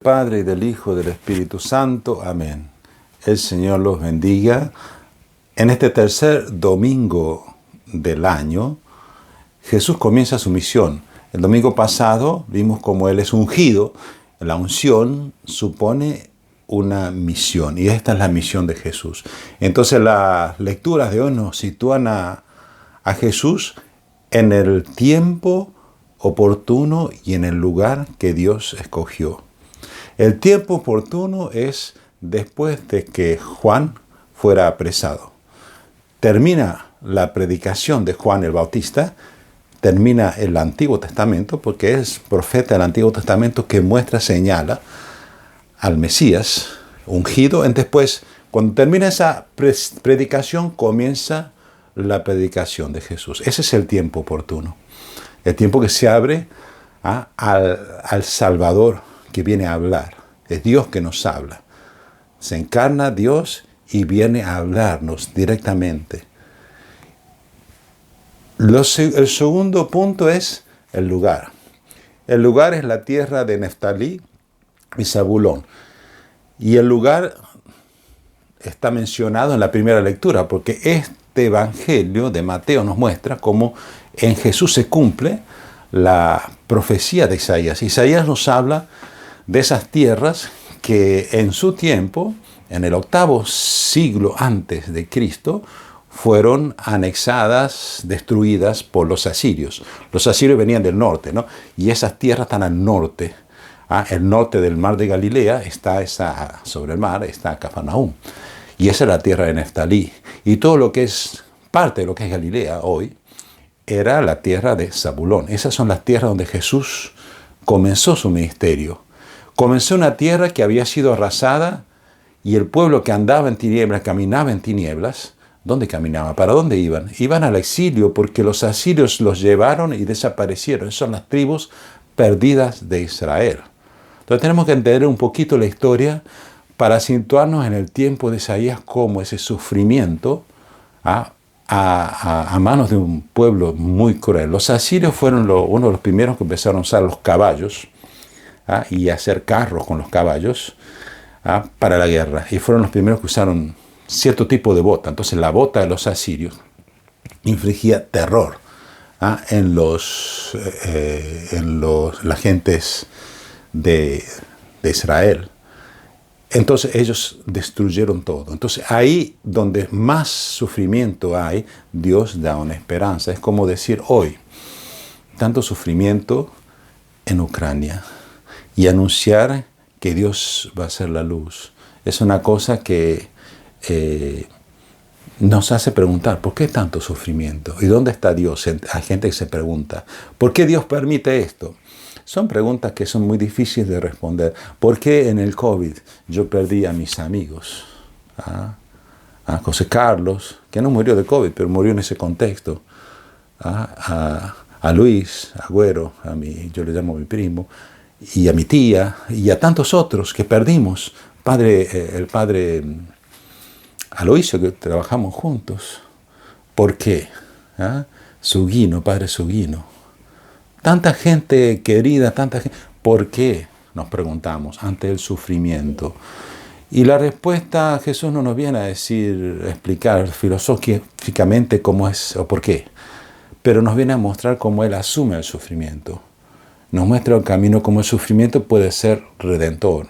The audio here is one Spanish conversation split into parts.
Padre, y del Hijo, y del Espíritu Santo. Amén. El Señor los bendiga. En este tercer domingo del año, Jesús comienza su misión. El domingo pasado vimos cómo Él es ungido. La unción supone una misión, y esta es la misión de Jesús. Entonces las lecturas de hoy nos sitúan a Jesús en el tiempo oportuno y en el lugar que Dios escogió. El tiempo oportuno es después de que Juan fuera apresado. Termina la predicación de Juan el Bautista, termina el Antiguo Testamento, porque es profeta del Antiguo Testamento que señala al Mesías ungido. Después, cuando termina esa predicación, comienza la predicación de Jesús. Ese es el tiempo oportuno. El tiempo que se abre al Salvador que viene a hablar. Es Dios que nos habla. Se encarna Dios y viene a hablarnos directamente. El segundo punto es el lugar. El lugar es la tierra de Neftalí y Zabulón. Y el lugar está mencionado en la primera lectura, porque este evangelio de Mateo nos muestra cómo en Jesús se cumple la profecía de Isaías. Isaías nos habla de esas tierras que en su tiempo, en el 8º siglo antes de Cristo, fueron anexadas, destruidas por los asirios. Los asirios venían del norte, ¿no? Y esas tierras están al norte. El norte del mar de Galilea está sobre el mar, está Cafarnaúm. Y esa es la tierra de Neftalí. Y todo lo que es parte de lo que es Galilea hoy, era la tierra de Zabulón. Esas son las tierras donde Jesús comenzó su ministerio. Comenzó una tierra que había sido arrasada, y el pueblo que andaba en tinieblas, caminaba en tinieblas. ¿Dónde caminaba? ¿Para dónde iban? Iban al exilio, porque los asirios los llevaron y desaparecieron. Esas son las tribus perdidas de Israel. Entonces tenemos que entender un poquito la historia para situarnos en el tiempo de Isaías, como ese sufrimiento a manos de un pueblo muy cruel. Los asirios fueron uno de los primeros que empezaron a usar los caballos y a hacer carros con los caballos para la guerra. Y fueron los primeros que usaron cierto tipo de bota. Entonces la bota de los asirios infligía terror en las gentes de Israel. Entonces ellos destruyeron todo. Entonces ahí donde más sufrimiento hay, Dios da una esperanza. Es como decir hoy, tanto sufrimiento en Ucrania, y anunciar que Dios va a ser la luz. Es una cosa que nos hace preguntar, ¿por qué tanto sufrimiento? ¿Y dónde está Dios? Hay gente que se pregunta, ¿por qué Dios permite esto? Son preguntas que son muy difíciles de responder. ¿Por qué en el COVID yo perdí a mis amigos? A José Carlos, que no murió de COVID, pero murió en ese contexto. A Luis Agüero, yo le llamo a mi primo, y a mi tía, y a tantos otros que perdimos. El padre Aloisio, que trabajamos juntos. ¿Por qué? Suguino, padre Suguino. Tanta gente querida, tanta gente. ¿Por qué? Nos preguntamos ante el sufrimiento. Y la respuesta, Jesús no nos viene a explicar filosóficamente cómo es o por qué, pero nos viene a mostrar cómo Él asume el sufrimiento. Nos muestra el camino, cómo el sufrimiento puede ser redentor,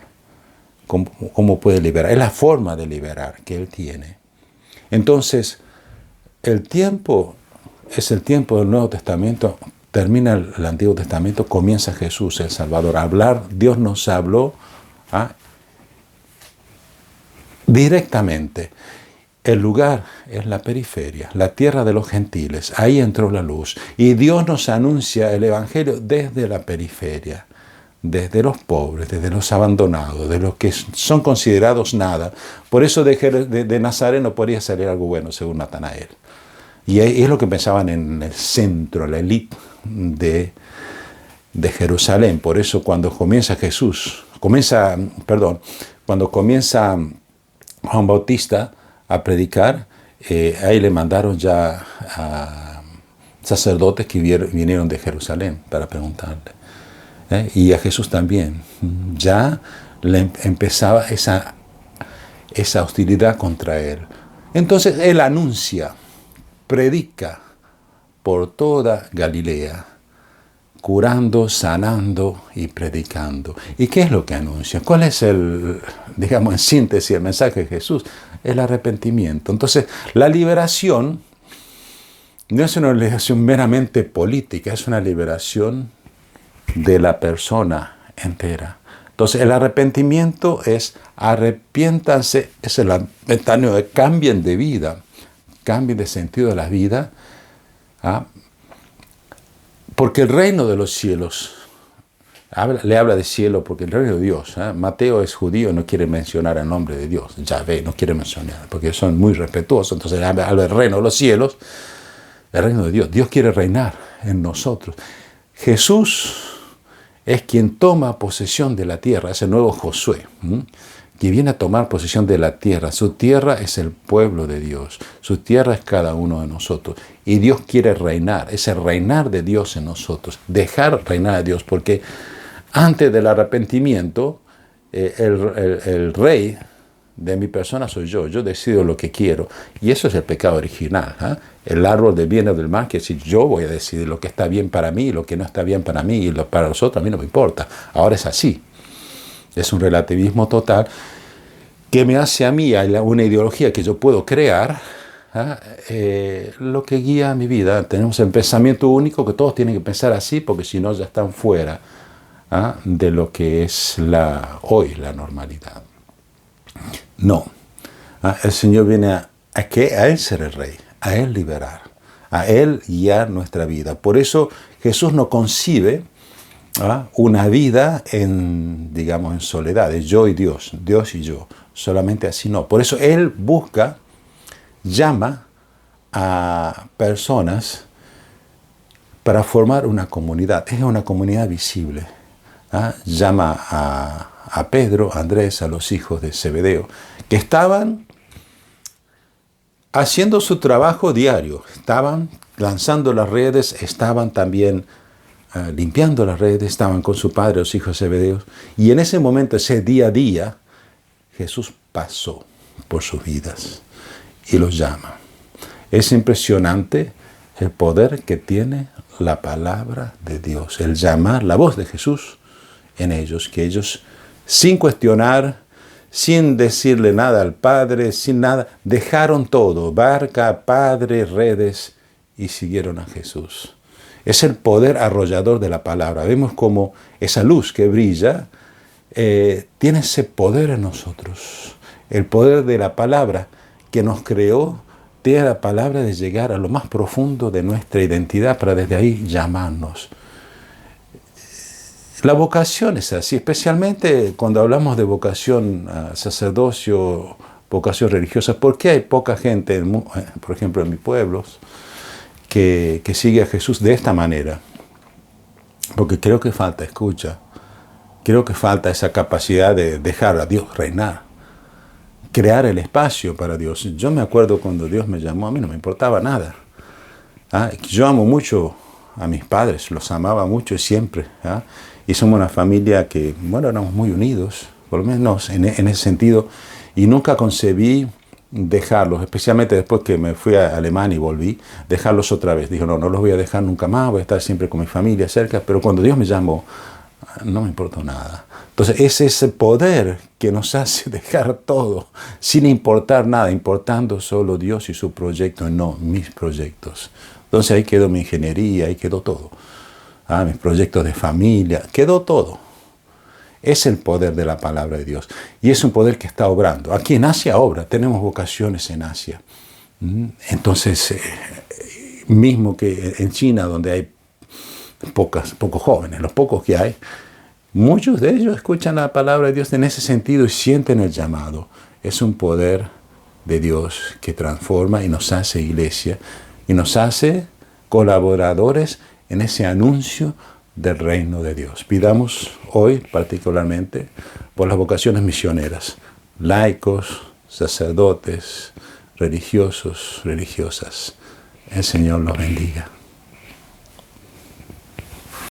cómo puede liberar. Es la forma de liberar que Él tiene. Entonces, el tiempo es el tiempo del Nuevo Testamento. Termina el Antiguo Testamento, comienza Jesús, el Salvador, a hablar. Dios nos habló directamente. El lugar es la periferia, la tierra de los gentiles. Ahí entró la luz. Y Dios nos anuncia el Evangelio desde la periferia, desde los pobres, desde los abandonados, de los que son considerados nada. Por eso de Nazaret no podría salir algo bueno, según Natanael. Y es lo que pensaban en el centro, la élite de Jerusalén. Por eso cuando comienza Juan Bautista a predicar, ahí le mandaron ya a sacerdotes que vinieron de Jerusalén para preguntarle. Y a Jesús también. Ya empezaba esa hostilidad contra él. Entonces él anuncia, predica por toda Galilea, curando, sanando y predicando. ¿Y qué es lo que anuncia? ¿Cuál es digamos en síntesis, el mensaje de Jesús? El arrepentimiento. Entonces, la liberación no es una liberación meramente política, es una liberación de la persona entera. Entonces, el arrepentimiento es arrepiéntanse, es el momentáneo de cambien de vida, cambien de sentido de la vida, porque el reino de los cielos, le habla de cielo porque el reino de Dios, Mateo es judío, no quiere mencionar el nombre de Dios, Yahvé no quiere mencionar, porque son muy respetuosos, entonces habla del reino de los cielos, el reino de Dios. Dios quiere reinar en nosotros. Jesús es quien toma posesión de la tierra, es el nuevo Josué, que viene a tomar posesión de la tierra. Su tierra es el pueblo de Dios, su tierra es cada uno de nosotros. Y Dios quiere reinar, es el reinar de Dios en nosotros, dejar reinar a Dios, porque antes del arrepentimiento, el rey de mi persona soy yo decido lo que quiero. Y eso es el pecado original. El árbol del bien o del mal, que si yo voy a decidir lo que está bien para mí, lo que no está bien para mí, y para los otros a mí no me importa. Ahora es así. Es un relativismo total que me hace a mí, una ideología que yo puedo crear, lo que guía mi vida. Tenemos el pensamiento único, que todos tienen que pensar así, porque si no ya están fuera de lo que es hoy la normalidad. No. El Señor viene a Él ser el Rey, a Él liberar, a Él guiar nuestra vida. Por eso Jesús no concibe una vida en soledad, de yo y Dios y yo, solamente así no. Por eso Él llama a personas para formar una comunidad. Es una comunidad visible. Llama a Pedro, a Andrés, a los hijos de Zebedeo, que estaban haciendo su trabajo diario, estaban lanzando las redes, estaban también limpiando las redes, estaban con su padre, los hijos de Zebedeo, y en ese momento, ese día a día, Jesús pasó por sus vidas y los llama. Es impresionante el poder que tiene la palabra de Dios, el llamar, la voz de Jesús en ellos, que ellos, sin cuestionar, sin decirle nada al Padre, sin nada, dejaron todo, barca, Padre, redes, y siguieron a Jesús. Es el poder arrollador de la palabra. Vemos como esa luz que brilla tiene ese poder en nosotros. El poder de la palabra que nos creó, tiene la palabra de llegar a lo más profundo de nuestra identidad para desde ahí llamarnos. La vocación es así, especialmente cuando hablamos de vocación a sacerdocio, vocación religiosa. ¿Por qué hay poca gente, por ejemplo, en mis pueblos, que sigue a Jesús de esta manera? Porque creo que falta escucha, creo que falta esa capacidad de dejar a Dios reinar, crear el espacio para Dios. Yo me acuerdo cuando Dios me llamó, a mí no me importaba nada. Yo amo mucho a mis padres, los amaba mucho siempre. Y somos una familia que, éramos muy unidos, por lo menos en ese sentido, y nunca concebí dejarlos, especialmente después que me fui a Alemania y volví, dejarlos otra vez. Dijo, no los voy a dejar nunca más, voy a estar siempre con mi familia cerca, pero cuando Dios me llamó, no me importó nada. Entonces es ese poder que nos hace dejar todo, sin importar nada, importando solo Dios y su proyecto, y no mis proyectos. Entonces ahí quedó mi ingeniería, ahí quedó todo. Mis proyectos de familia, quedó todo. Es el poder de la palabra de Dios. Y es un poder que está obrando. Aquí en Asia obra, tenemos vocaciones en Asia. Entonces, mismo que en China, donde hay pocos jóvenes, los pocos que hay, muchos de ellos escuchan la palabra de Dios en ese sentido y sienten el llamado. Es un poder de Dios que transforma y nos hace iglesia y nos hace colaboradores en ese anuncio del reino de Dios. Pidamos hoy particularmente por las vocaciones misioneras, laicos, sacerdotes, religiosos, religiosas. El Señor los bendiga.